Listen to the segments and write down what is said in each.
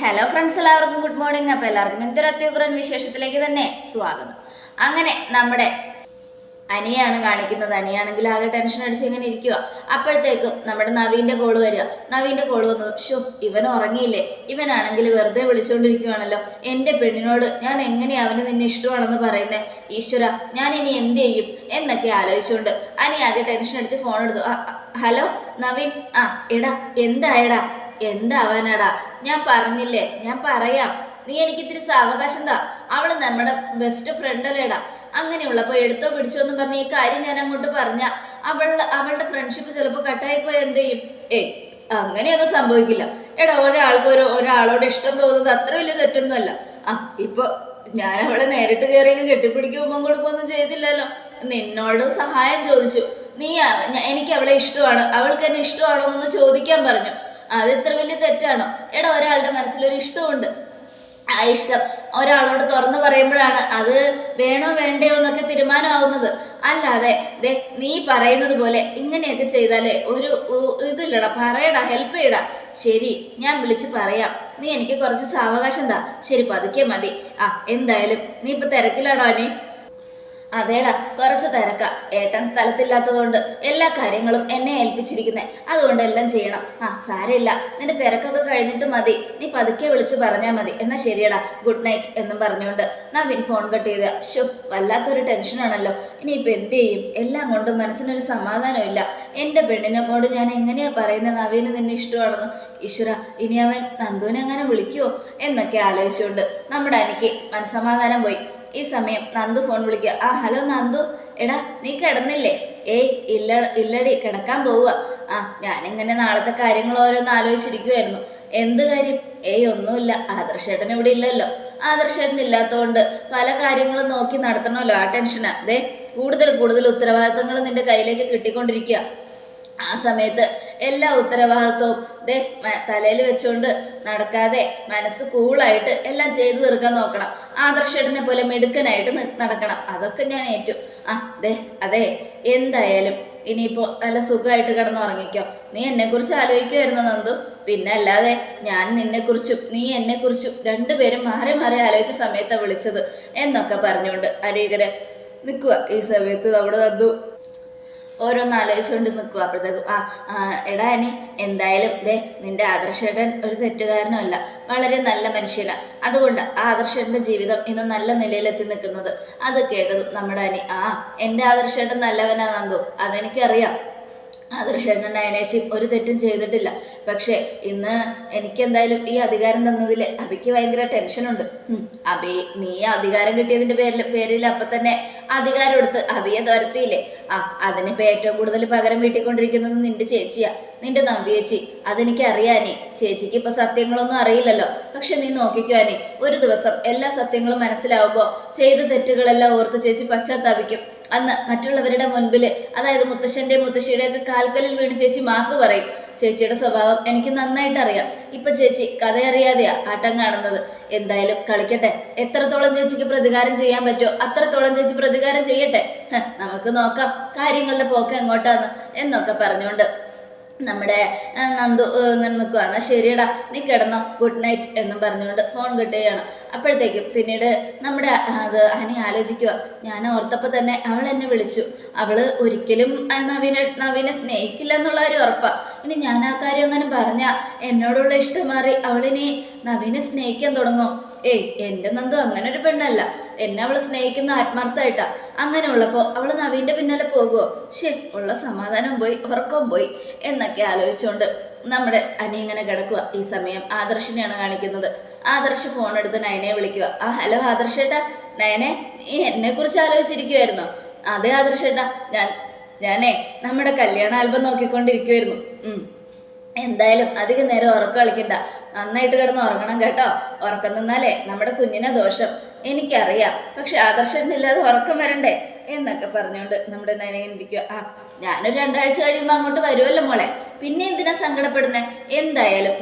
Hello friends, എല്ലാവർക്കും good morning. അപ്പോൾ എല്ലാവർക്കും എന്തൊരു അത്യുഗ്രൻ വിശേഷത്തിലേക്ക് തന്നെ സ്വാഗതം. അങ്ങനെ നമ്മുടെ അനിയാണ് കാണിക്കുന്നത്. അനിയാണെങ്കിൽ ആകെ ടെൻഷൻ അടിച്ച് ഇങ്ങനെ ഇരിക്കുക. അപ്പോഴത്തേക്കും നമ്മുടെ നവീൻ്റെ കോള് വരിക. നവീൻ്റെ കോള് വന്നത്, ഷോ ഇവൻ ഉറങ്ങിയില്ലേ, ഇവനാണെങ്കിൽ വെറുതെ വിളിച്ചുകൊണ്ടിരിക്കുകയാണല്ലോ, എൻ്റെ പെണ്ണിനോട് ഞാൻ എങ്ങനെയാ അവന് നിന്നെ ഇഷ്ടമാണെന്ന് പറയുന്നത്, ഈശ്വര ഞാൻ ഇനി എന്ത് ചെയ്യും എന്നൊക്കെ ആലോചിച്ചുകൊണ്ട് അനി ആകെ ടെൻഷൻ അടിച്ച് ഫോൺ എടുത്തു. ഹലോ നവീൻ, എടാ എന്തായടാ? എന്താവാനാടാ, ഞാൻ പറഞ്ഞില്ലേ, ഞാൻ പറയാം, നീ എനിക്ക് ഇത്തിരി സാവകാശം താ, അവള് നമ്മുടെ ബെസ്റ്റ് ഫ്രണ്ട് അല്ലേടാ. അങ്ങനെയുള്ളപ്പോ എടുത്തോ പിടിച്ചോ എന്ന് പറഞ്ഞ ഈ കാര്യം ഞാൻ അങ്ങോട്ട് പറഞ്ഞ അവളുടെ ഫ്രണ്ട്ഷിപ്പ് ചിലപ്പോൾ കട്ടായിപ്പോയി എന്ത് ചെയ്യും? അങ്ങനെയൊന്നും സംഭവിക്കില്ല. എടാ, ഒരാളോട് ഇഷ്ടം തോന്നുന്നത് അത്ര വലിയ തെറ്റൊന്നുമല്ല. ഇപ്പൊ ഞാൻ അവളെ നേരിട്ട് കയറി കെട്ടിപ്പിടിക്കും ഉമ്മം കൊടുക്കുകയൊന്നും ചെയ്തില്ലല്ലോ. നിന്നോട് സഹായം ചോദിച്ചു, നീ എനിക്ക് അവളെ ഇഷ്ടമാണ്, അവൾക്ക് എന്നെ ഇഷ്ടമാണോ എന്നൊന്ന് ചോദിക്കാൻ പറഞ്ഞു. അത് ഇത്ര വലിയ തെറ്റാണോ? എടാ, ഒരാളുടെ മനസ്സിലൊരു ഇഷ്ടമുണ്ട്. ആ ഇഷ്ടം ഒരാളോട് തുറന്നു പറയുമ്പോഴാണ് അത് വേണോ വേണ്ടയോ എന്നൊക്കെ തീരുമാനമാവുന്നത്. അല്ലാതെ നീ പറയുന്നത് പോലെ ഇങ്ങനെയൊക്കെ ചെയ്താലേ ഒരു ഇതില്ലടാ. പറയടാ, ഹെൽപ്പ് ചെയ്യടാ. ശരി, ഞാൻ വിളിച്ച് പറയാം, നീ എനിക്ക് കുറച്ച് സാവകാശം താ. ശരി, പതുക്കെ മതി. എന്തായാലും നീ ഇപ്പൊ തിരക്കിലാടോ അനി? അതേടാ, കുറച്ച് തിരക്ക. ഏട്ടൻ സ്ഥലത്തില്ലാത്തതുകൊണ്ട് എല്ലാ കാര്യങ്ങളും എന്നെ ഏൽപ്പിച്ചിരിക്കുന്നേ, അതുകൊണ്ട് എല്ലാം ചെയ്യണം. സാരമില്ല, നിന്റെ തിരക്കൊക്കെ കഴിഞ്ഞിട്ട് മതി, നീ പതുക്കെ വിളിച്ചു പറഞ്ഞാൽ മതി. എന്നാ ശരിയടാ, ഗുഡ് നൈറ്റ് എന്നും പറഞ്ഞുകൊണ്ട് നവീൻ ഫോൺ കട്ട് ചെയ്ത. ഷോ, വല്ലാത്തൊരു ടെൻഷനാണല്ലോ. ഇനിയിപ്പോൾ എന്ത് ചെയ്യും? എല്ലാം കൊണ്ടും മനസ്സിനൊരു സമാധാനമില്ല. എൻ്റെ പെണ്ണിനെ കൊണ്ട് ഞാൻ എങ്ങനെയാ പറയുന്നത് നവീന് നിന്നെ ഇഷ്ടമാണെന്ന്? ഈശ്വര, ഇനി അവൻ നന്ദുവിനെ അങ്ങനെ വിളിക്കുവോ എന്നൊക്കെ ആലോചിച്ചുകൊണ്ട് നമ്മുടെ അനിക്ക് മനസ്സമാധാനം പോയി. ഈ സമയം നന്ദു ഫോൺ വിളിക്കുക. ഹലോ നന്ദു, എടാ നീ കിടന്നില്ലേ? ഇല്ലടി, കിടക്കാൻ പോവുക. ഞാനിങ്ങനെ നാളത്തെ കാര്യങ്ങൾ ഓരോന്ന് ആലോചിച്ചിരിക്കുമായിരുന്നു. എന്ത് കാര്യം? ഒന്നുമില്ല, ആദർശേട്ടൻ ഇവിടെ ഇല്ലല്ലോ. ആദർശേട്ടൻ ഇല്ലാത്തതുകൊണ്ട് പല കാര്യങ്ങളും നോക്കി നടത്തണമല്ലോ, ആ ടെൻഷനാ. കൂടുതൽ ഉത്തരവാദിത്തങ്ങൾ നിന്റെ കയ്യിലേക്ക് കിട്ടിക്കൊണ്ടിരിക്കുക. ആ സമയത്ത് എല്ലാ ഉത്തരവാദിത്വവും തലയിൽ വെച്ചുകൊണ്ട് നടക്കാതെ മനസ്സ് കൂളായിട്ട് എല്ലാം ചെയ്തു തീർക്കാൻ നോക്കണം. ആദർശേട്ടനെ പോലെ മിടുക്കനായിട്ട് നടക്കണം. അതൊക്കെ ഞാൻ ഏറ്റു. അതെ, എന്തായാലും ഇനിയിപ്പോൾ നല്ല സുഖമായിട്ട് കിടന്നുറങ്ങിക്കോ. നീ എന്നെക്കുറിച്ച് ആലോചിക്കുമായിരുന്നു നന്ദു. പിന്നെ അല്ലാതെ ഞാൻ നിന്നെക്കുറിച്ചും നീ എന്നെക്കുറിച്ചും രണ്ടുപേരും മാറി മാറി ആലോചിച്ച സമയത്താണ് വിളിച്ചത് എന്നൊക്കെ പറഞ്ഞുകൊണ്ട് അരീകരെ നിൽക്കുക. ഈ സമയത്ത് നമ്മുടെ നന്ദു ഓരോന്ന് ആലോചിച്ചുകൊണ്ട് നിൽക്കുക. അപ്പോഴത്തേക്കും എടാ അനി, എന്തായാലും നിന്റെ ആദർശേട്ടൻ ഒരു തെറ്റുകാരനുമല്ല, വളരെ നല്ല മനുഷ്യനാണ്. അതുകൊണ്ട് ആദർശേട്ടൻ്റെ ജീവിതം ഇന്ന് നല്ല നിലയിലെത്തി നിൽക്കുന്നത്. അത് കേട്ടതും നമ്മുടെ അനി, എൻ്റെ ആദർശേട്ടൻ നല്ലവനാ നന്ദു, അതെനിക്കറിയാം. ആദർശേട്ടൻ നയനേച്ചി ഒരു തെറ്റും ചെയ്തിട്ടില്ല. പക്ഷേ ഇന്ന് എനിക്കെന്തായാലും ഈ അധികാരം തന്നതിൽ അബിക്ക് ഭയങ്കര ടെൻഷനുണ്ട്. അബി, നീ അധികാരം കിട്ടിയതിൻ്റെ പേരിൽ അപ്പം തന്നെ അധികാരം എടുത്ത് അബിയെ തുരത്തിയില്ലേ? അതിനിപ്പോൾ ഏറ്റവും കൂടുതൽ പകരം വീട്ടിക്കൊണ്ടിരിക്കുന്നത് നിന്റെ ചേച്ചിയാ, നിന്റെ നവ്യേച്ചി. അതെനിക്ക് അറിയാനേ. ചേച്ചിക്ക് ഇപ്പം സത്യങ്ങളൊന്നും അറിയില്ലല്ലോ. പക്ഷെ നീ നോക്കിക്കുവാനേ, ഒരു ദിവസം എല്ലാ സത്യങ്ങളും മനസ്സിലാവുമ്പോൾ ചെയ്ത തെറ്റുകളെല്ലാം ഓർത്ത് ചേച്ചി പശ്ചാത്താപിക്കും. അന്ന് മറ്റുള്ളവരുടെ മുൻപിൽ, അതായത് മുത്തശ്ശൻ്റെ മുത്തശ്ശിയുടെ ഒക്കെ കാൽക്കലിൽ വീണ് ചേച്ചി മാപ്പ് പറയും. ചേച്ചിയുടെ സ്വഭാവം എനിക്ക് നന്നായിട്ട് അറിയാം. ഇപ്പൊ ചേച്ചി കഥയറിയാതെയാ ആട്ടം കാണുന്നത്. എന്തായാലും കളിക്കട്ടെ. എത്രത്തോളം ചേച്ചിക്ക് പ്രതികാരം ചെയ്യാൻ പറ്റുമോ അത്രത്തോളം ചേച്ചി പ്രതികാരം ചെയ്യട്ടെ. നമുക്ക് നോക്കാം കാര്യങ്ങളുടെ പോക്ക് എങ്ങോട്ടാന്ന് എന്നൊക്കെ പറഞ്ഞുകൊണ്ട് നമ്മുടെ നന്ദു ഇങ്ങനെ നിൽക്കുക. എന്നാൽ ശരിയടാ, നീ കിടന്നോ, ഗുഡ് നൈറ്റ് എന്നും പറഞ്ഞുകൊണ്ട് ഫോൺ കട്ട് ചെയ്യാണ്. അപ്പോഴത്തേക്കും പിന്നീട് നമ്മുടെ അനി ആലോചിക്കുക. ഞാൻ ഓർത്തപ്പോൾ തന്നെ അവൾ എന്നെ വിളിച്ചു. അവൾ ഒരിക്കലും നവീനെ സ്നേഹിക്കില്ല എന്നുള്ള ഒരു ഉറപ്പാണ്. ഇനി ഞാൻ ആ കാര്യം അങ്ങനെ പറഞ്ഞാൽ എന്നോടുള്ള ഇഷ്ടം മാറി അവളിനി നവീനെ സ്നേഹിക്കാൻ തുടങ്ങും. എൻ്റെ നന്ദു അങ്ങനെ ഒരു പെണ്ണല്ല. എന്നെ അവൾ സ്നേഹിക്കുന്ന ആത്മാർത്ഥമായിട്ടാ. അങ്ങനെ ഉള്ളപ്പോൾ അവൾ നവീൻ്റെ പിന്നാലെ പോകുമോ? ഉള്ള സമാധാനം പോയി, ഉറക്കവും പോയി എന്നൊക്കെ ആലോചിച്ചുകൊണ്ട് നമ്മുടെ അനി ഇങ്ങനെ കിടക്കുക. ഈ സമയം ആദർശിനെയാണ് കാണിക്കുന്നത്. ആദർശ് ഫോൺ എടുത്ത് നയനെ വിളിക്കുക. ഹലോ ആദർശേട്ടാ. നയനെ, നീ എന്നെക്കുറിച്ച് ആലോചിച്ചിരിക്കുമായിരുന്നോ? അതെ ആദർശേട്ടാ, ഞാനേ നമ്മുടെ കല്യാണ ആൽബം നോക്കിക്കൊണ്ടിരിക്കുമായിരുന്നു. എന്തായാലും അധികം നേരം ഉറക്കം കളിക്കണ്ട, നന്നായിട്ട് കിടന്ന് ഉറങ്ങണം കേട്ടോ. ഉറക്കം നിന്നാലേ നമ്മുടെ കുഞ്ഞിനെ ദോഷം. എനിക്കറിയാം, പക്ഷെ ആദർശനില്ലാതെ ഉറക്കം വരണ്ടേ എന്നൊക്കെ പറഞ്ഞുകൊണ്ട് നമ്മുടെ നയനങ്ങനെ ഇരിക്കുക. ഞാനൊരു 2 ആഴ്ച കഴിയുമ്പോൾ അങ്ങോട്ട് വരുമല്ലോ മോളെ, പിന്നെ എന്തിനാ സങ്കടപ്പെടുന്നത്? എന്തായാലും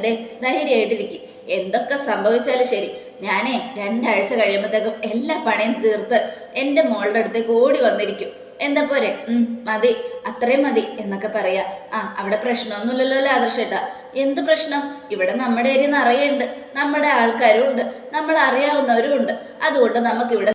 ധൈര്യമായിട്ടിരിക്കും. എന്തൊക്കെ സംഭവിച്ചാലും ശരി, ഞാനേ 2 ആഴ്ച കഴിയുമ്പോഴത്തേക്കും എല്ലാ പണിയും തീർത്ത് എൻ്റെ മോളുടെ അടുത്തേക്ക് ഓടി വന്നിരിക്കും. എന്താ പോരെ, മതി, അത്രയും മതി എന്നൊക്കെ പറയാ. അവിടെ പ്രശ്നമൊന്നുമില്ലല്ലോ അല്ലേ ആദർശേട്ടാ? എന്ത് പ്രശ്നം? ഇവിടെ നമ്മുടെ ഏരിയ നിറയുണ്ട്, നമ്മുടെ ആൾക്കാരും ഉണ്ട്, നമ്മൾ അറിയാവുന്നവരും ഉണ്ട്. അതുകൊണ്ട് നമുക്കിവിടെ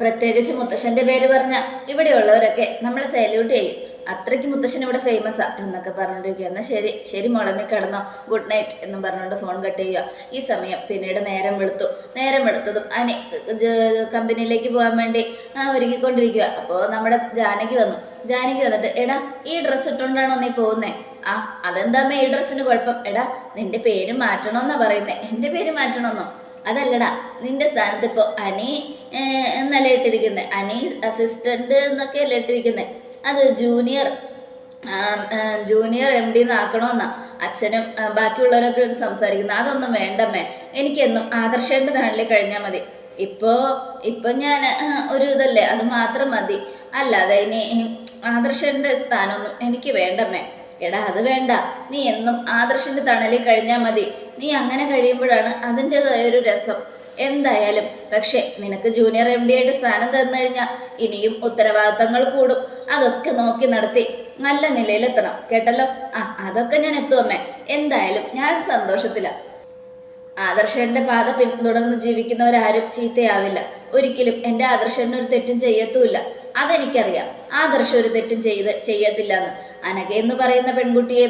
പ്രത്യേകിച്ച് മുത്തശ്ശന്റെ പേര് പറഞ്ഞ ഇവിടെയുള്ളവരൊക്കെ നമ്മളെ സല്യൂട്ട് ചെയ്യും. അത്രയ്ക്ക് മുത്തശ്ശൻ ഇവിടെ ഫേമസാ എന്നൊക്കെ പറഞ്ഞുകൊണ്ടിരിക്കുക. എന്നാൽ ശരി ശരി മോളെ, നീ കിടന്നോ, ഗുഡ് നൈറ്റ് എന്നും പറഞ്ഞുകൊണ്ട് ഫോൺ കട്ട് ചെയ്യുക. ഈ സമയം പിന്നീട് നേരം വെളുത്തതും അനി കമ്പനിയിലേക്ക് പോകാൻ വേണ്ടി ഒരുക്കിക്കൊണ്ടിരിക്കുക. അപ്പോൾ നമ്മുടെ ജാനകി വന്നിട്ട്, എടാ ഈ ഡ്രസ്സ് ഇട്ടുകൊണ്ടാണോ നീ പോകുന്നേ? അതെന്താമ്മേ ഈ ഡ്രസ്സിന് കുഴപ്പം? എടാ നിന്റെ പേര് മാറ്റണമെന്നാ പറയുന്നേ. എൻ്റെ പേര് മാറ്റണമെന്നോ? അതല്ലടാ, നിന്റെ സ്ഥാനത്ത് ഇപ്പോൾ അനി എന്നല്ല ഇട്ടിരിക്കുന്നത്, അനി അസിസ്റ്റന്റ് എന്നൊക്കെ അല്ല ഇട്ടിരിക്കുന്നത്. അത് ജൂനിയർ MD എന്നാക്കണമെന്നാ അച്ഛനും ബാക്കിയുള്ളവരൊക്കെ സംസാരിക്കുന്നത്. അതൊന്നും വേണ്ടമ്മേ, എനിക്കെന്നും ആദർശേൻ്റെ നാട്ടിൽ കഴിഞ്ഞാൽ മതി. ഇപ്പൊ ഞാൻ ഒരു ഇതല്ലേ, അത് മാത്രം മതി. അല്ലാതെ ഇനി ആദർശന്റെ സ്ഥാനമൊന്നും എനിക്ക് വേണ്ടമ്മേ. എടാ അത് വേണ്ട, നീ എന്നും ആദർശന്റെ തണലിൽ കഴിഞ്ഞാൽ മതി. നീ അങ്ങനെ കഴിയുമ്പോഴാണ് അതിൻ്റെതായൊരു രസം. എന്തായാലും പക്ഷെ നിനക്ക് ജൂനിയർ MD ആയിട്ട് സ്ഥാനം തന്നു കഴിഞ്ഞാൽ ഇനിയും ഉത്തരവാദിത്തങ്ങൾ കൂടും. അതൊക്കെ നോക്കി നടത്തി നല്ല നിലയിലെത്തണം, കേട്ടല്ലോ? അതൊക്കെ ഞാൻ എത്തുമമ്മേ. എന്തായാലും ഞാൻ സന്തോഷത്തിലാണ്. ആദർശന്റെ പാത പിന്തുടർന്ന് ജീവിക്കുന്നവരാരും ചീത്തയാവില്ല. ഒരിക്കലും എൻ്റെ ആദർശന് ഒരു തെറ്റും ചെയ്യത്തുമില്ല. അതെനിക്കറിയാം. ആദർശം ഒരു തെറ്റും ചെയ്യത്തില്ല എന്ന്. അനഘ എന്ന് പറയുന്ന പെൺകുട്ടിയെ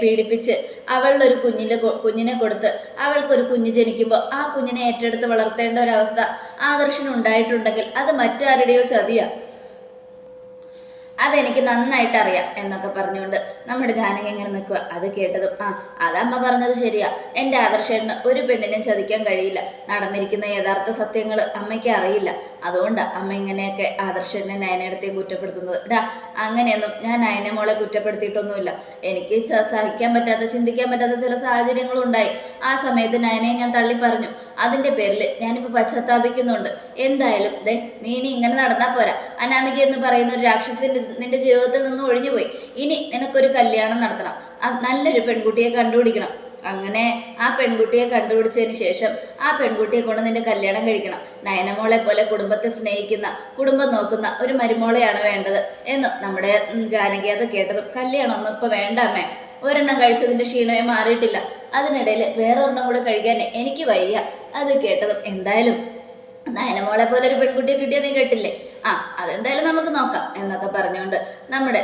പീഡിപ്പിച്ച് അവളൊരു കുഞ്ഞിനെ കൊടുത്ത് അവൾക്കൊരു കുഞ്ഞ് ജനിക്കുമ്പോൾ ആ കുഞ്ഞിനെ ഏറ്റെടുത്ത് വളർത്തേണ്ട ഒരവസ്ഥ ആദർശനുണ്ടായിട്ടുണ്ടെങ്കിൽ അത് മറ്റാരുടെയോ ചതിയാ. അതെനിക്ക് നന്നായിട്ട് അറിയാം എന്നൊക്കെ പറഞ്ഞുകൊണ്ട് നമ്മുടെ ജാനകി ഇങ്ങനെ നിൽക്കുക. അത് കേട്ടതും അതമ്മ പറഞ്ഞത് ശരിയാ, എൻ്റെ ആദർശന് ഒരു പെണ്ണിനെ ചതിക്കാൻ കഴിയില്ല. നടന്നിരിക്കുന്ന യഥാർത്ഥ സത്യങ്ങൾ അമ്മയ്ക്ക് അറിയില്ല. അതുകൊണ്ടാണ് അമ്മ ഇങ്ങനെയൊക്കെ ആദർശനെ നയനയെടുത്തേയും കുറ്റപ്പെടുത്തുന്നത്. അങ്ങനെയൊന്നും ഞാൻ നയന മോളെ കുറ്റപ്പെടുത്തിയിട്ടൊന്നുമില്ല. എനിക്ക് സഹിക്കാൻ പറ്റാത്ത, ചിന്തിക്കാൻ പറ്റാത്ത ചില സാഹചര്യങ്ങളും ഉണ്ടായി. ആ സമയത്ത് നയനയെ ഞാൻ തള്ളി പറഞ്ഞു. അതിൻ്റെ പേരിൽ ഞാനിപ്പോൾ പശ്ചാത്താപിക്കുന്നുണ്ട്. എന്തായാലും നീ ഇനി ഇങ്ങനെ നടന്നാൽ പോരാ. അനാമിക എന്ന് പറയുന്ന ഒരു രാക്ഷസിന്റെ നിന്റെ ജീവിതത്തിൽ നിന്ന് ഒഴിഞ്ഞുപോയി. ഇനി നിനക്കൊരു കല്യാണം നടത്തണം, നല്ലൊരു പെൺകുട്ടിയെ കണ്ടുപിടിക്കണം. അങ്ങനെ ആ പെൺകുട്ടിയെ കണ്ടുപിടിച്ചതിന് ശേഷം ആ പെൺകുട്ടിയെ കൊണ്ട് നിന്റെ കല്യാണം കഴിക്കണം. നയനമോളെ പോലെ കുടുംബത്തെ സ്നേഹിക്കുന്ന, കുടുംബം നോക്കുന്ന ഒരു മരുമോളെയാണ് വേണ്ടത് എന്ന് നമ്മുടെ ജാനകി. അത് കേട്ടതും കല്യാണമൊന്നും ഇപ്പൊ വേണ്ട അമ്മേ, ഒരെണ്ണം കഴിച്ചതിന്റെ ക്ഷീണമേ മാറിയിട്ടില്ല. അതിനിടയിൽ വേറൊരെണ്ണം കൂടെ കഴിക്കാൻ എനിക്ക് വയ്യ. അത് കേട്ടതും എന്തായാലും നയനമോളെ പോലെ ഒരു പെൺകുട്ടിയെ കിട്ടിയാൽ നീ കേട്ടില്ലേ? അതെന്തായാലും നമുക്ക് നോക്കാം എന്നൊക്കെ പറഞ്ഞുകൊണ്ട് നമ്മുടെ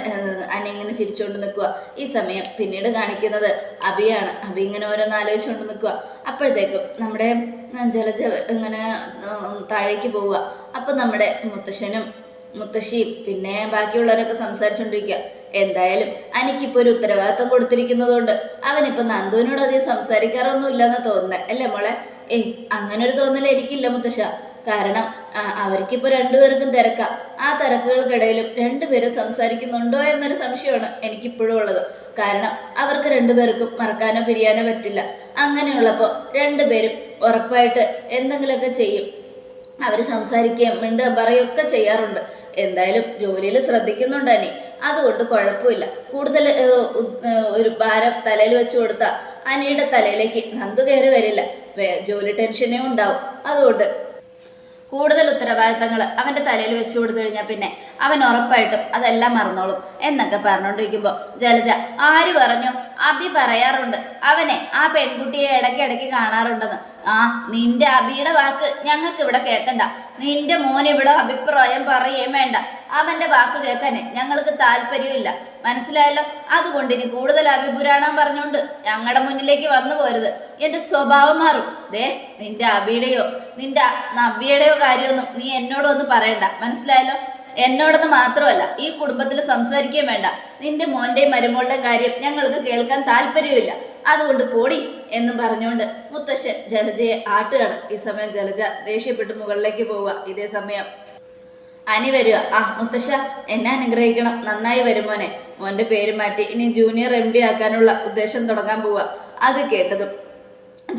അനി ഇങ്ങനെ ചിരിച്ചുകൊണ്ട് നിൽക്കുക. ഈ സമയം പിന്നീട് കാണിക്കുന്നത് അഭിയാണ്. അഭി ഇങ്ങനെ ഓരോന്ന് ആലോചിച്ചുകൊണ്ട് നിൽക്കുക. അപ്പോഴത്തേക്കും നമ്മുടെ ജലജ ഇങ്ങനെ താഴേക്ക് പോവുക. അപ്പം നമ്മുടെ മുത്തശ്ശിയും പിന്നെ ബാക്കിയുള്ളവരൊക്കെ സംസാരിച്ചുകൊണ്ടിരിക്കുക. എന്തായാലും എനിക്കിപ്പോൾ ഒരു ഉത്തരവാദിത്വം കൊടുത്തിരിക്കുന്നതുകൊണ്ട് അവനിപ്പോൾ നന്ദുവിനോട് അധികം സംസാരിക്കാറൊന്നും ഇല്ലെന്ന് തോന്നുന്നത് അല്ലേ മോളെ? അങ്ങനെ ഒരു തോന്നൽ എനിക്കില്ല മുത്തശ്ശ. കാരണം അവർക്കിപ്പോൾ രണ്ടുപേർക്കും തിരക്കാം. ആ തിരക്കുകൾക്കിടയിലും രണ്ടുപേരും സംസാരിക്കുന്നുണ്ടോ എന്നൊരു സംശയമാണ് എനിക്കിപ്പോഴും ഉള്ളത്. കാരണം അവർക്ക് രണ്ടുപേർക്കും മറക്കാനോ പിരിയാനോ പറ്റില്ല. അങ്ങനെയുള്ളപ്പോൾ രണ്ടുപേരും ഉറപ്പായിട്ട് എന്തെങ്കിലുമൊക്കെ ചെയ്യും. അവർ സംസാരിക്കുകയും മിണ്ടുകയും പറയുകയൊക്കെ ചെയ്യാറുണ്ട്. എന്തായാലും ജോലിയിൽ ശ്രദ്ധിക്കുന്നുണ്ട് അനി, അതുകൊണ്ട് കുഴപ്പമില്ല. കൂടുതൽ ഒരു ഭാരം തലയിൽ വെച്ച് കൊടുത്താൽ അനിയുടെ തലയിലേക്ക് നന്ദു കയറി വരില്ല, ജോലി ടെൻഷനേ ഉണ്ടാവും. അതുകൊണ്ട് കൂടുതൽ ഉത്തരവാദിത്തങ്ങൾ അവൻ്റെ തലയിൽ വെച്ച് കൊടുത്തു കഴിഞ്ഞാൽ പിന്നെ അവൻ ഉറപ്പായിട്ടും അതെല്ലാം മറന്നോളും എന്നൊക്കെ പറഞ്ഞുകൊണ്ടിരിക്കുമ്പോൾ ജലജ, ആര് പറഞ്ഞു? അബി പറയാറുണ്ട് അവനെ ആ പെൺകുട്ടിയെ ഇടയ്ക്കിടയ്ക്ക് കാണാറുണ്ടെന്ന്. നിന്റെ അബിയുടെ വാക്ക് ഞങ്ങൾക്ക് ഇവിടെ കേൾക്കണ്ട. നിന്റെ മോൻ ഇവിടെ അഭിപ്രായം പറയുകയും വേണ്ട. അവൻ്റെ വാക്ക് കേൾക്കാനേ ഞങ്ങൾക്ക് താല്പര്യമില്ല, മനസ്സിലായല്ലോ? അതുകൊണ്ട് ഇനി കൂടുതൽ അഭിപുരാണം പറഞ്ഞുകൊണ്ട് ഞങ്ങളുടെ മുന്നിലേക്ക് വന്നു പോരുത്. എൻ്റെ സ്വഭാവം മാറും. നിന്റെ അബിയുടെയോ നിന്റെ നവ്യയുടെയോ കാര്യമൊന്നും നീ എന്നോടൊന്നും പറയണ്ട, മനസ്സിലായല്ലോ? എന്നോടൊന്ന് മാത്രമല്ല ഈ കുടുംബത്തിൽ സംസാരിക്കുകയും വേണ്ട. നിന്റെ മോൻ്റെയും മരുമോളുടെയും കാര്യം ഞങ്ങൾക്ക് കേൾക്കാൻ താല്പര്യമില്ല. അതുകൊണ്ട് പോടി എന്നും പറഞ്ഞുകൊണ്ട് മുത്തശ്ശൻ ജലജയെ ആട്ടുകയാണ്. ഈ സമയം ജലജ ദേഷ്യപ്പെട്ട് മുകളിലേക്ക് പോവുക. ഇതേ സമയം അനി വരിക. മുത്തശ്ശ എന്നെ അനുഗ്രഹിക്കണം, നന്നായി വരും മോനെ. മോൻ്റെ പേര് മാറ്റി ഇനി ജൂനിയർ MD ആക്കാനുള്ള ഉദ്ദേശം തുടങ്ങാൻ പോവുക. അത് കേട്ടതും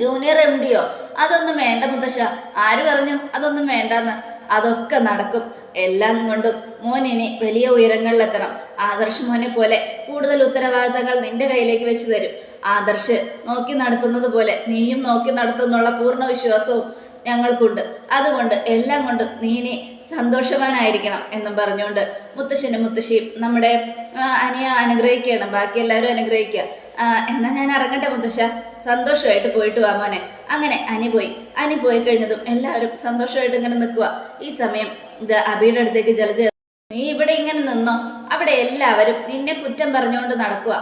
ജൂനിയർ MDയോ? അതൊന്നും വേണ്ട മുത്തശ്ശ. ആര് പറഞ്ഞു അതൊന്നും വേണ്ടെന്ന്? അതൊക്കെ നടക്കും. എല്ലാം കൊണ്ടും മോൻ ഇനി വലിയ ഉയരങ്ങളിലെത്തണം. ആദർശ് മോനെ പോലെ കൂടുതൽ ഉത്തരവാദിത്തങ്ങൾ നിന്റെ കയ്യിലേക്ക് വെച്ച് തരും. ആദർശ് നോക്കി നടത്തുന്നത് പോലെ നീയും നോക്കി നടത്തുന്നുള്ള പൂർണ്ണ വിശ്വാസവും ഞങ്ങൾക്കുണ്ട്. അതുകൊണ്ട് എല്ലാം കൊണ്ടും നീ ഇനി സന്തോഷവാനായിരിക്കണം എന്നും പറഞ്ഞുകൊണ്ട് മുത്തശ്ശനും മുത്തശ്ശിയും നമ്മുടെ അനിയെ അനുഗ്രഹിക്കണം. ബാക്കി എല്ലാവരും അനുഗ്രഹിക്കുക. എന്നാൽ ഞാൻ ഇറങ്ങട്ടെ മുത്തശ്ശ, സന്തോഷമായിട്ട് പോയിട്ട് വാ മോനെ. അങ്ങനെ അനി പോയി കഴിഞ്ഞതും എല്ലാവരും സന്തോഷമായിട്ട് ഇങ്ങനെ നിൽക്കുക. ഈ സമയം ഇത് അബിയുടെ അടുത്തേക്ക് ജലജ, നീ ഇവിടെ ഇങ്ങനെ നിന്നോ? അവിടെ എല്ലാവരും നിന്നെ കുറ്റം പറഞ്ഞുകൊണ്ട് നടക്കുക.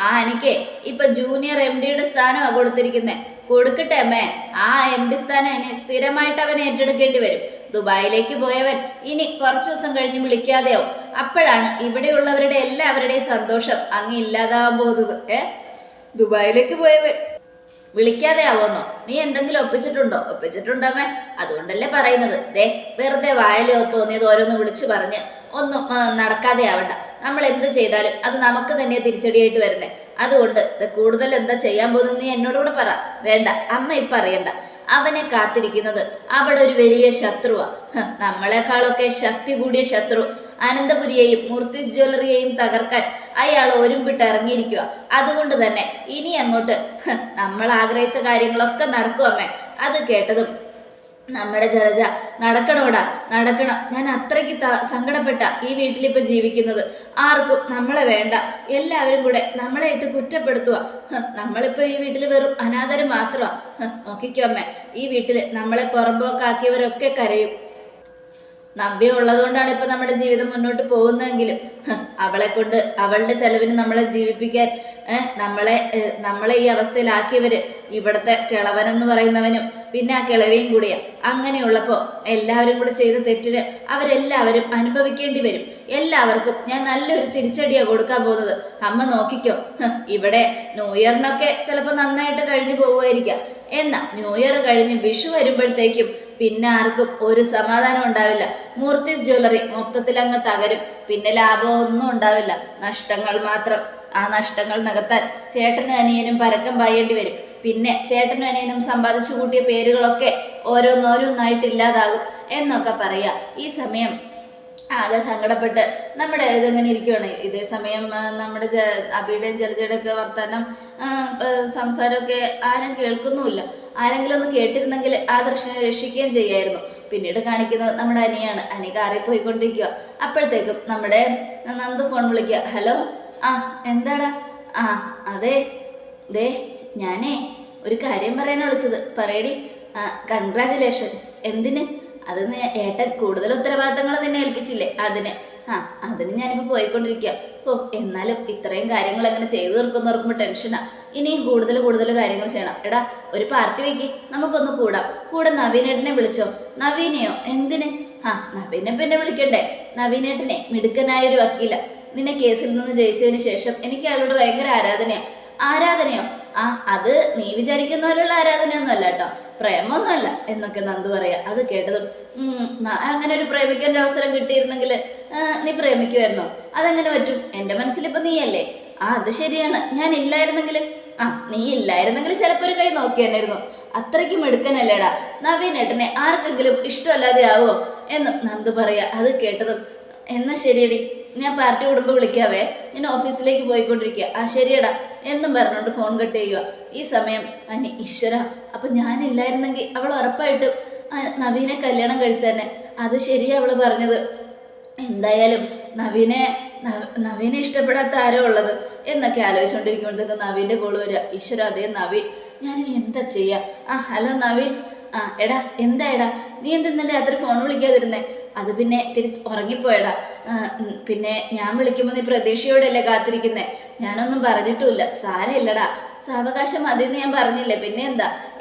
ആ അനിക്ക് ഇപ്പൊ ജൂനിയർ MD-യുടെ സ്ഥാനമാണ് കൊടുത്തിരിക്കുന്നത്. കൊടുക്കട്ടെ അമ്മേ, ആ MD സ്ഥാനം ഇനി സ്ഥിരമായിട്ട് അവൻ ഏറ്റെടുക്കേണ്ടി വരും. ദുബായിലേക്ക് പോയവൻ ഇനി കുറച്ചു ദിവസം കഴിഞ്ഞ് വിളിക്കാതെയാവും. അപ്പോഴാണ് ഇവിടെയുള്ളവരുടെ എല്ലാവരുടെയും സന്തോഷം അങ്ങ് ഇല്ലാതാവാൻ പോകുന്നത്. ദുബായിലേക്ക് പോയവൻ വിളിക്കാതെ ആവോന്നോ? നീ എന്തെങ്കിലും ഒപ്പിച്ചിട്ടുണ്ടോമ്മേ? അതുകൊണ്ടല്ലേ പറയുന്നത്. വെറുതെ വായിലോ തോന്നിയത് ഓരോന്ന് വിളിച്ചു പറഞ്ഞ് ഒന്നും നടക്കാതെ ആവണ്ട. നമ്മൾ എന്ത് ചെയ്താലും അത് നമുക്ക് തന്നെ തിരിച്ചടിയായിട്ട് വരുന്നേ. അതുകൊണ്ട് കൂടുതൽ എന്താ ചെയ്യാൻ പോകുന്നത് നീ എന്നോടുകൂടെ പറ. വേണ്ട, അമ്മ ഇപ്പം അറിയണ്ട. അവനെ കാത്തിരിക്കുന്നത് അവിടെ ഒരു വലിയ ശത്രുവാ. നമ്മളെക്കാളൊക്കെ ശക്തി കൂടിയ ശത്രു. അനന്തപുരിയെയും മൂർത്തിസ് ജ്വല്ലറിയെയും തകർക്കാൻ അയാൾ ഒരുമ്പിട്ട് ഇറങ്ങിയിരിക്കുക. അതുകൊണ്ട് തന്നെ ഇനി അങ്ങോട്ട് നമ്മൾ ആഗ്രഹിച്ച കാര്യങ്ങളൊക്കെ നടക്കും അമ്മേ. അത് കേട്ടതും നമ്മുടെ ജലജ, നടക്കണോടാ നടക്കണം. ഞാൻ അത്രയ്ക്ക് സങ്കടപ്പെട്ട ഈ വീട്ടിലിപ്പോൾ ജീവിക്കുന്നത്. ആർക്കും നമ്മളെ വേണ്ട. എല്ലാവരും കൂടെ നമ്മളെ ഇട്ട് കുറ്റപ്പെടുത്തുക. നമ്മളിപ്പോൾ ഈ വീട്ടിൽ വെറും അനാഥരും മാത്രമാണ്. നോക്കിക്കോ അമ്മേ, ഈ വീട്ടിൽ നമ്മളെ പുറമ്പോക്കാക്കിയവരൊക്കെ കരയും. നവ്യ ഉള്ളതുകൊണ്ടാണ് ഇപ്പൊ നമ്മുടെ ജീവിതം മുന്നോട്ട് പോകുന്നതെങ്കിലും അവളെ കൊണ്ട് അവളുടെ ചെലവിന് നമ്മളെ ജീവിപ്പിക്കാൻ നമ്മളെ ഈ അവസ്ഥയിലാക്കിയവര് ഇവിടുത്തെ കിളവനെന്ന് പറയുന്നവനും പിന്നെ ആ കിളവിയും കൂടിയാണ്. അങ്ങനെയുള്ളപ്പോൾ എല്ലാവരും കൂടെ ചെയ്ത തെറ്റിന് അവരെല്ലാവരും അനുഭവിക്കേണ്ടി വരും. എല്ലാവർക്കും ഞാൻ നല്ലൊരു തിരിച്ചടിയാണ് കൊടുക്കാൻ പോകുന്നത്. അമ്മ നോക്കിക്കോ. ഇവിടെ ന്യൂ ഇയറിനൊക്കെ ചിലപ്പോൾ നന്നായിട്ട് കഴിഞ്ഞു പോവുമായിരിക്കാം. എന്നാൽ ന്യൂ ഇയർ കഴിഞ്ഞ് വിഷു വരുമ്പോഴത്തേക്കും പിന്നെ ആർക്കും ഒരു സമാധാനം ഉണ്ടാവില്ല. മൂർത്തിസ് ജ്വല്ലറി മൊത്തത്തിൽ അങ്ങ് തകരും. പിന്നെ ലാഭം ഒന്നും ഉണ്ടാവില്ല, നഷ്ടങ്ങൾ മാത്രം. ആ നഷ്ടങ്ങൾ നികത്താൻ ചേട്ടനും അനിയനും പരക്കം പായേണ്ടി വരും. പിന്നെ ചേട്ടനും അനിയനും സമ്പാദിച്ചു കൂട്ടിയ പേരുകളൊക്കെ ഓരോന്നോരോന്നായിട്ടില്ലാതാകും എന്നൊക്കെ പറയാ. ഈ സമയം ആകെ സങ്കടപ്പെട്ട് നമ്മുടെ ഇതെങ്ങനെ ഇരിക്കുകയാണ്. ഇതേ സമയം നമ്മുടെ അബിയുടെയും ജലജയുടെ ഒക്കെ വർത്തമാനം സംസാരമൊക്കെ ആരും കേൾക്കുന്നുമില്ല. ആരെങ്കിലും ഒന്ന് കേട്ടിരുന്നെങ്കിൽ ആ ദർശനം രക്ഷിക്കുകയും ചെയ്യായിരുന്നു. പിന്നീട് കാണിക്കുന്നത് നമ്മുടെ അനിയാണ്. അനി കാറിൽ പോയിക്കൊണ്ടിരിക്കുക. അപ്പോഴത്തേക്കും നമ്മുടെ നന്ദു ഫോൺ വിളിക്കുക. ഹലോ, എന്താടാ? അതെ ഞാനേ ഒരു കാര്യം പറയാൻ വിളിച്ചത്. പറയടി. കൺഗ്രാജുലേഷൻസ്. എന്തിന്? അത് ഏട്ടൻ കൂടുതൽ ഉത്തരവാദിത്തങ്ങൾ നിന്നെ ഏൽപ്പിച്ചില്ലേ? അതിന് ഞാനിപ്പോൾ പോയിക്കൊണ്ടിരിക്കുക. എന്നാലും ഇത്രയും കാര്യങ്ങൾ എങ്ങനെ ചെയ്തു തീർക്കുന്നവർക്കുമ്പോൾ ടെൻഷനാ. ഇനിയും കൂടുതൽ കാര്യങ്ങൾ ചെയ്യണം. എടാ, ഒരു പാർട്ടി വയ്ക്ക്, നമുക്കൊന്ന് കൂടെ നവീനേട്ടനെ വിളിച്ചോ? നവീനെയോ? എന്തിന്? നവീനെ പിന്നെ വിളിക്കണ്ടേ? നവീനേട്ടനെ മിടുക്കനായൊരു വക്കീല. നിന്നെ കേസിൽ നിന്ന് ജയിച്ചതിന് ശേഷം എനിക്ക് അയാളോട് ഭയങ്കര ആരാധനയോ? അത് നീ വിചാരിക്കുന്ന പോലുള്ള ആരാധനയൊന്നും അല്ല കേട്ടോ, പ്രേമൊന്നുമല്ല എന്നൊക്കെ നന്ദു പറയാ. അത് കേട്ടതും അങ്ങനെ ഒരു പ്രേമിക്കാൻ ഒരു അവസരം കിട്ടിയിരുന്നെങ്കിൽ നീ പ്രേമിക്കുമായിരുന്നോ? അതെങ്ങനെ പറ്റും? എൻ്റെ മനസ്സിലിപ്പോൾ നീയല്ലേ. അത് ശരിയാണ്. ഞാൻ ഇല്ലായിരുന്നെങ്കിൽ നീ ഇല്ലായിരുന്നെങ്കിൽ ചിലപ്പോൾ ഒരു കൈ നോക്കി തന്നെയായിരുന്നു. അത്രയ്ക്ക് മിടുക്കനല്ലേടാ. നവീനേട്ടനെ ആർക്കെങ്കിലും ഇഷ്ടമല്ലാതെ ആവോ എന്നും നന്ദു പറയാ. അത് കേട്ടതും എന്നാ ശരിയടി, ഞാൻ പാർട്ടി കൂടുമ്പോൾ വിളിക്കാവേ, ഞാൻ ഓഫീസിലേക്ക് പോയിക്കൊണ്ടിരിക്കുക. ശരിയടാ എന്നും പറഞ്ഞുകൊണ്ട് ഫോൺ കട്ട് ചെയ്യുക. ഈ സമയം ഈശ്വര, അപ്പം ഞാനില്ലായിരുന്നെങ്കിൽ അവൾ ഉറപ്പായിട്ടും നവീനെ കല്യാണം കഴിച്ചതന്നെ. അത് ശരിയാ അവൾ പറഞ്ഞത്. എന്തായാലും നവീനെ ഇഷ്ടപ്പെടാത്ത ആരോ ഉള്ളത് എന്നൊക്കെ ആലോചിച്ചുകൊണ്ടിരിക്കുമ്പോഴത്തേക്ക് നവീൻ്റെ കോള് വരിക. ഈശ്വര, അതേ നവീൻ. ഞാനിനി എന്താ ചെയ്യുക? ഹലോ നവീൻ. എടാ എന്താ നീ എന്തെന്നല്ലേ രാത്രി ഫോൺ വിളിക്കാതിരുന്നേ? അത് പിന്നെ ഉറങ്ങിപ്പോയടാ. പിന്നെ ഞാൻ വിളിക്കുമ്പോൾ നീ പ്രതീക്ഷയോടെയല്ലേ കാത്തിരിക്കുന്നേ? ഞാനൊന്നും പറഞ്ഞിട്ടുമില്ല. സാരമില്ലടാ, സാവകാശം മതിയെന്ന് ഞാൻ പറഞ്ഞില്ലേ. പിന്നെ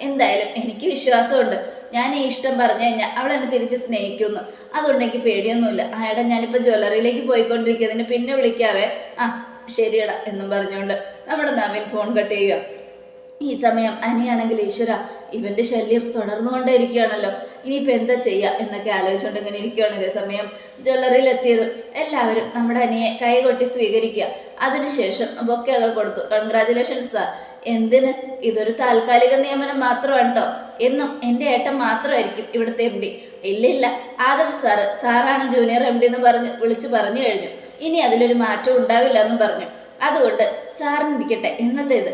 എന്തായാലും എനിക്ക് വിശ്വാസമുണ്ട്. ഞാൻ ഈ ഇഷ്ടം പറഞ്ഞു കഴിഞ്ഞാൽ അവൾ എന്നെ തിരിച്ച് സ്നേഹിക്കുമെന്ന്. അതുകൊണ്ട് എനിക്ക് പേടിയൊന്നുമില്ല. എടാ, ഞാനിപ്പോൾ ജ്വല്ലറിയിലേക്ക് പോയിക്കൊണ്ടിരിക്കുന്നതിന് പിന്നെ വിളിക്കാവേ. ശരിയടാ എന്നും പറഞ്ഞുകൊണ്ട് നമ്മുടെ നവീൻ ഫോൺ കട്ട് ചെയ്യുക. ഈ സമയം അനിയാണെങ്കിൽ ഈശ്വര, ഇവന്റെ ശല്യം തുടർന്നുകൊണ്ടേ ഇരിക്കുകയാണല്ലോ, ഇനിയിപ്പോൾ എന്താ ചെയ്യുക എന്നൊക്കെ ആലോചിച്ചുകൊണ്ട് ഇങ്ങനെ ഇരിക്കുകയാണ്. ഇതേ സമയം ജ്വല്ലറിയിൽ എത്തിയതും എല്ലാവരും നമ്മുടെ അനിയെ കൈകൊട്ടി സ്വീകരിക്കുക. അതിനുശേഷം ബൊക്കെയൊക്കെ കൊടുത്തു. Congratulations sir. എന്തിന്? ഇതൊരു താൽക്കാലിക നിയമനം മാത്രമാണ് കേട്ടോ. എന്നും എൻ്റെ ഏട്ടൻ മാത്രമായിരിക്കും ഇവിടുത്തെ MD. ഇല്ല, ആദർശ് സാറാണ് ജൂനിയർ MD എന്ന് വിളിച്ചു പറഞ്ഞു കഴിഞ്ഞു. ഇനി അതിലൊരു മാറ്റം ഉണ്ടാവില്ല എന്നും പറഞ്ഞു. അതുകൊണ്ട് സാറിനിരിക്കട്ടെ ഇന്നത്തേത്.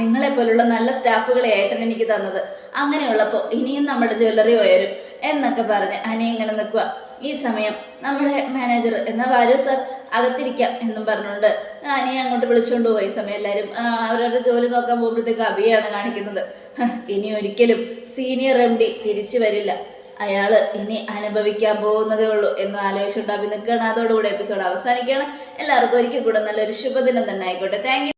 നിങ്ങളെ പോലുള്ള നല്ല സ്റ്റാഫുകളെ ഏട്ടൻ എനിക്ക് തന്നത്. അങ്ങനെയുള്ളപ്പോൾ ഇനിയും നമ്മുടെ ജ്വല്ലറി ഉയരും എന്നൊക്കെ പറഞ്ഞ് അനി ഇങ്ങനെ നിൽക്കുക. ഈ സമയം നമ്മുടെ മാനേജർ എന്നാ വരൂ സാർ അകത്തിരിക്കാം എന്നും പറഞ്ഞുകൊണ്ട് അനിയെ അങ്ങോട്ട് വിളിച്ചുകൊണ്ട് പോയി. സമയം എല്ലാവരും അവരവരുടെ ജോലി നോക്കാൻ പോകുമ്പോഴത്തേക്ക് അഭിയാണ് കാണിക്കുന്നത്. ഇനി ഒരിക്കലും സീനിയർ MD തിരിച്ചു വരില്ല, അയാൾ ഇനി അനുഭവിക്കാൻ പോകുന്നതേ ഉള്ളൂ എന്ന് ആലോചിച്ചുകൊണ്ട് അഭി നിൽക്കുകയാണ്. അതോടുകൂടെ എപ്പിസോഡ് അവസാനിക്കുകയാണ്. എല്ലാവർക്കും ഒരിക്കൽ കൂടെ നല്ലൊരു ശുഭദിനം തന്നെ ആയിക്കോട്ടെ. Thank you.